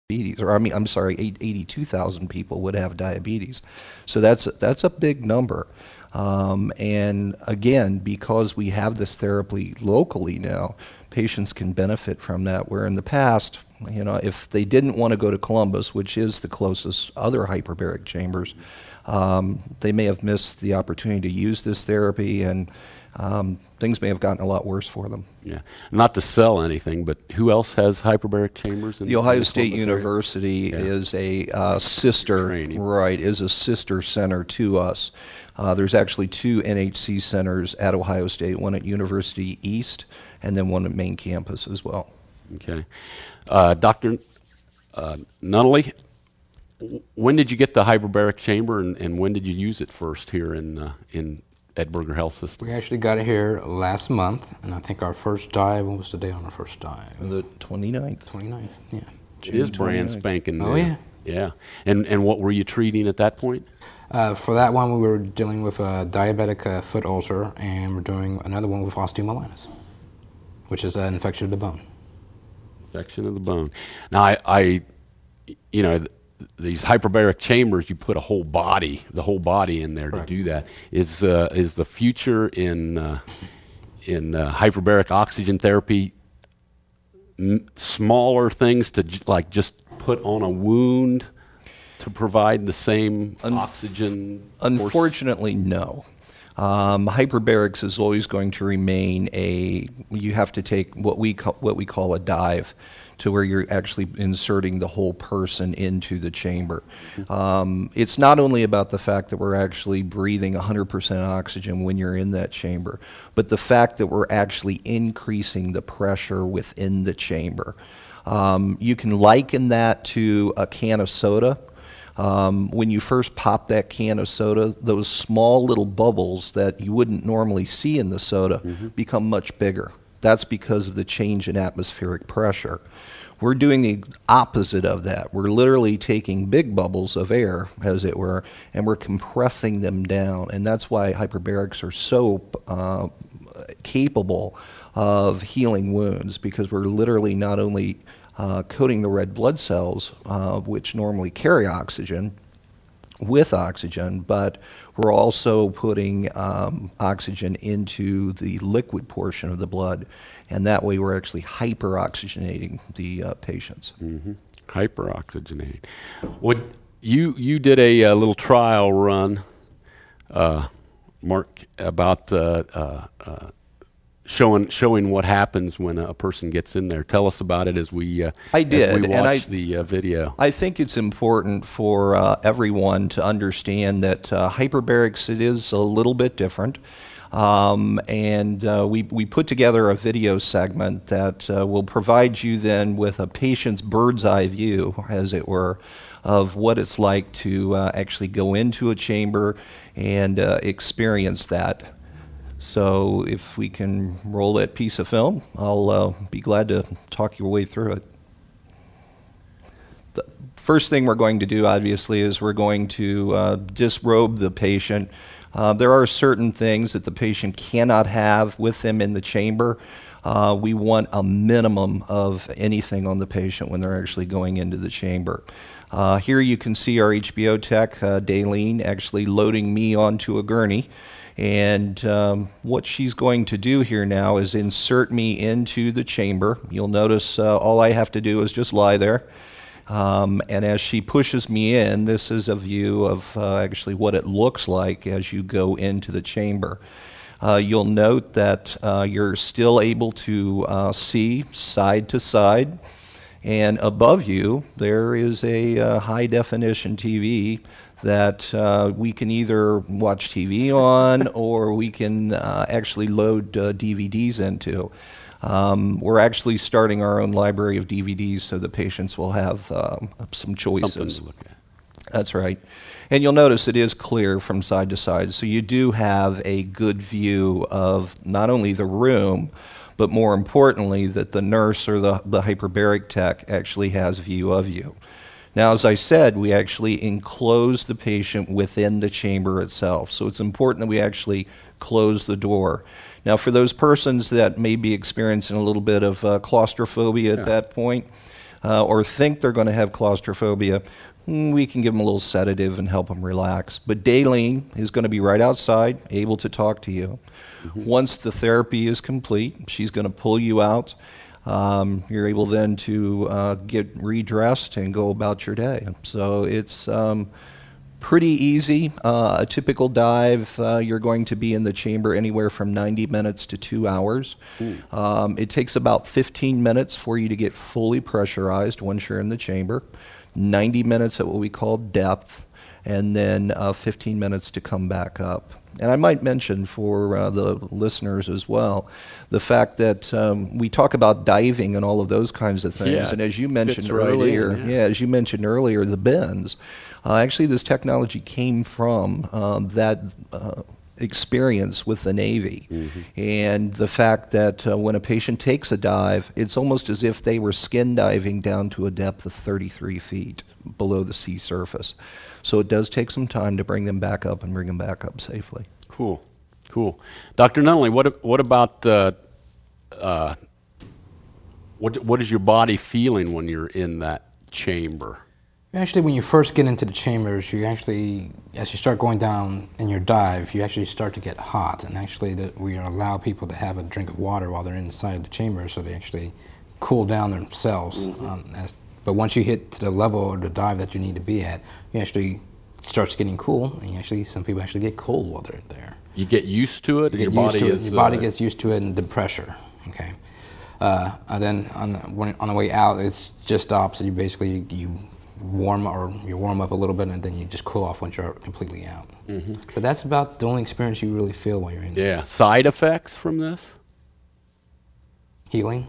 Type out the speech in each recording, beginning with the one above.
diabetes, or I'm sorry, 82,000 people would have diabetes. So that's a big number. And again, because we have this therapy locally now, patients can benefit from that, where in the past, you know, if they didn't want to go to Columbus, which is the closest other hyperbaric chambers, they may have missed the opportunity to use this therapy, and things may have gotten a lot worse for them. Yeah, not to sell anything, but who else has hyperbaric chambers? The Ohio State University is a sister, right? Is a sister center to us. There's actually 2 NHC centers at Ohio State, one at University East, and then one at main campus as well. Okay, Dr. Nunnally, when did you get the hyperbaric chamber, and when did you use it first here at Berger Health System? We actually got it here last month, and I think our first dive, when was the day on our first dive? The 29th. 29th, yeah. It is brand spanking new. Oh, yeah. Yeah. And what were you treating at that point? For that one, we were dealing with a diabetic foot ulcer, and we're doing another one with osteomyelitis, which is an infection of the bone. Infection of the bone. Now, you know, these hyperbaric chambers, you put the whole body in there. Correct. To do that. Is the future in hyperbaric oxygen therapy smaller things to like just put on a wound to provide the same oxygen? Unfortunately, no. Hyperbarics is always going to remain you have to take what we call a dive, to where you're actually inserting the whole person into the chamber. It's not only about the fact that we're actually breathing 100% oxygen when you're in that chamber, but the fact that we're actually increasing the pressure within the chamber. You can liken that to a can of soda. When you first pop that can of soda, those small little bubbles that you wouldn't normally see in the soda become much bigger. That's because of the change in atmospheric pressure. We're doing the opposite of that. We're literally taking big bubbles of air, as it were, and we're compressing them down. And that's why hyperbarics are so capable of healing wounds, because we're literally not only coating the red blood cells, which normally carry oxygen, with oxygen, but we're also putting oxygen into the liquid portion of the blood, and that way we're actually hyperoxygenating the patients. Hyperoxygenating. What you did a little trial run, Mark, about showing what happens when a person gets in there. Tell us about it as we watch the video. I think it's important for everyone to understand that hyperbarics, it is a little bit different. We put together a video segment that will provide you then with a patient's bird's eye view, as it were, of what it's like to actually go into a chamber and experience that. So if we can roll that piece of film, I'll be glad to talk your way through it. The first thing we're going to do, obviously, is we're going to disrobe the patient. There are certain things that the patient cannot have with them in the chamber. We want a minimum of anything on the patient when they're actually going into the chamber. Here you can see our HBO tech, Daleen, actually loading me onto a gurney. And what she's going to do here now is insert me into the chamber. You'll notice all I have to do is just lie there. And as she pushes me in, this is a view of actually what it looks like as you go into the chamber. You'll note that you're still able to see side to side. And above you, there is a high-definition TV that we can either watch TV on or we can actually load DVDs into. We're actually starting our own library of DVDs so the patients will have some choices. Something to look at. That's right. And you'll notice it is clear from side to side, so you do have a good view of not only the room, but more importantly, that the nurse or the hyperbaric tech actually has view of you. Now, as I said, we actually enclose the patient within the chamber itself, so it's important that we actually close the door. Now, for those persons that may be experiencing a little bit of claustrophobia at that point, or think they're going to have claustrophobia, we can give them a little sedative and help them relax. But Daleen is going to be right outside, able to talk to you. Once the therapy is complete, she's going to pull you out. You're able then to get redressed and go about your day. So it's pretty easy. A typical dive, you're going to be in the chamber anywhere from 90 minutes to 2 hours. It takes about 15 minutes for you to get fully pressurized once you're in the chamber, 90 minutes at what we call depth, and then 15 minutes to come back up. And I might mention for the listeners as well, the fact that we talk about diving and all of those kinds of things. Yeah, and as you mentioned right earlier, in, as you mentioned earlier, the bends. Actually, this technology came from that experience with the Navy. And the fact that when a patient takes a dive, it's almost as if they were skin diving down to a depth of 33 feet below the sea surface. So it does take some time to bring them back up and bring them back up safely. Cool, cool. Dr. Nunley, what about what is your body feeling when you're in that chamber? Actually, when you first get into the chambers, you actually, as you start going down in your dive, you actually start to get hot. And actually, we allow people to have a drink of water while they're inside the chamber, so they actually cool down themselves. But once you hit to the level or the dive that you need to be at, you actually starts getting cool, and some people actually get cold while they're there. You get used to it. Your body gets used to it and the pressure. Okay. And then on the way out, it's just the opposite. You basically you warm up a little bit, and then you just cool off once you're completely out. So that's about the only experience you really feel while you're in there. Yeah. Side effects from this? Healing.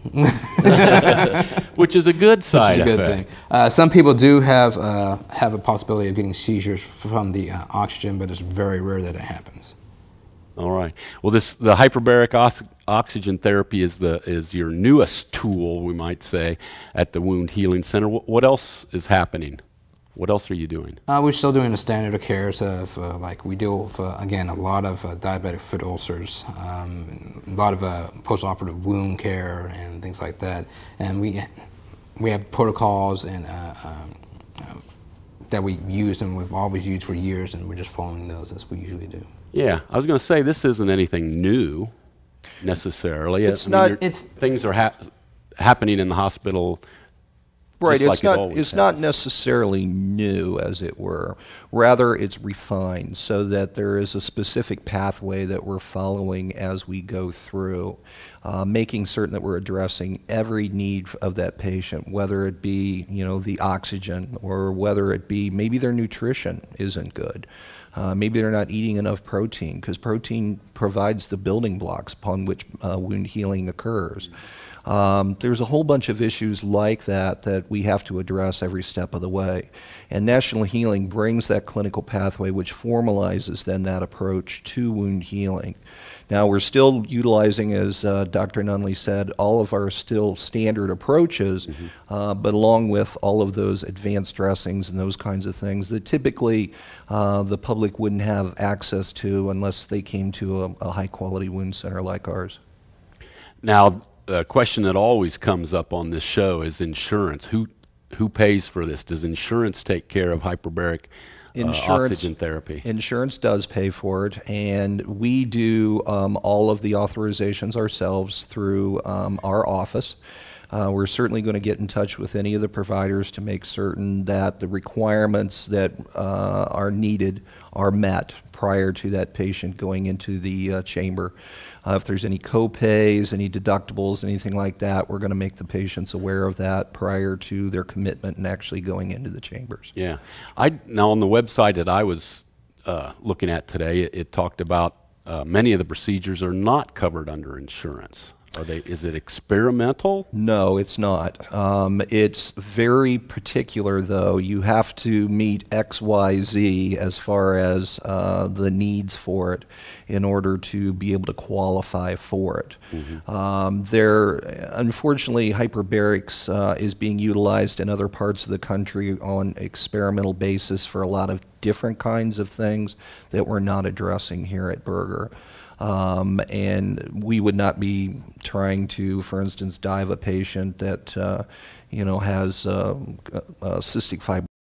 Which is a good side Which is a good effect. thing. Some people do have a possibility of getting seizures from the oxygen, but it's very rare that it happens. All right. Well, the hyperbaric oxygen therapy is your newest tool, we might say, at the Wound Healing Center. What else is happening? What else are you doing? We're still doing the standard of care of like we deal with again a lot of diabetic foot ulcers, a lot of post-operative wound care and things like that, and we have protocols and that we use and we've always used for years, and we're just following those as we usually do. Yeah, I was going to say this isn't anything new necessarily. It's not. Things are happening in the hospital. Right, it's not necessarily new, as it were. Rather, it's refined so that there is a specific pathway that we're following as we go through, making certain that we're addressing every need of that patient, whether it be, the oxygen, or whether it be maybe their nutrition isn't good. Maybe they're not eating enough protein, because protein provides the building blocks upon which wound healing occurs. There's a whole bunch of issues like that we have to address every step of the way. And National Healing brings that clinical pathway which formalizes then that approach to wound healing. Now, we're still utilizing, as Dr. Nunley said, all of our still standard approaches, but along with all of those advanced dressings and those kinds of things that typically the public wouldn't have access to unless they came to a high-quality wound center like ours. Now, the question that always comes up on this show is insurance. Who pays for this? Does insurance take care of hyperbaric oxygen therapy? Insurance does pay for it, and we do all of the authorizations ourselves through our office. We're certainly going to get in touch with any of the providers to make certain that the requirements that are needed are met prior to that patient going into the chamber. If there's any co-pays, any deductibles, anything like that, we're going to make the patients aware of that prior to their commitment and actually going into the chambers. Yeah. Now, on the website that I was looking at today, it talked about many of the procedures are not covered under insurance. Is it experimental? No, it's not. It's very particular, though. You have to meet X, Y, Z as far as the needs for it in order to be able to qualify for it. Unfortunately, hyperbarics is being utilized in other parts of the country on experimental basis for a lot of different kinds of things that we're not addressing here at Berger. and we would not be trying to, for instance, dive a patient that has cystic fibrosis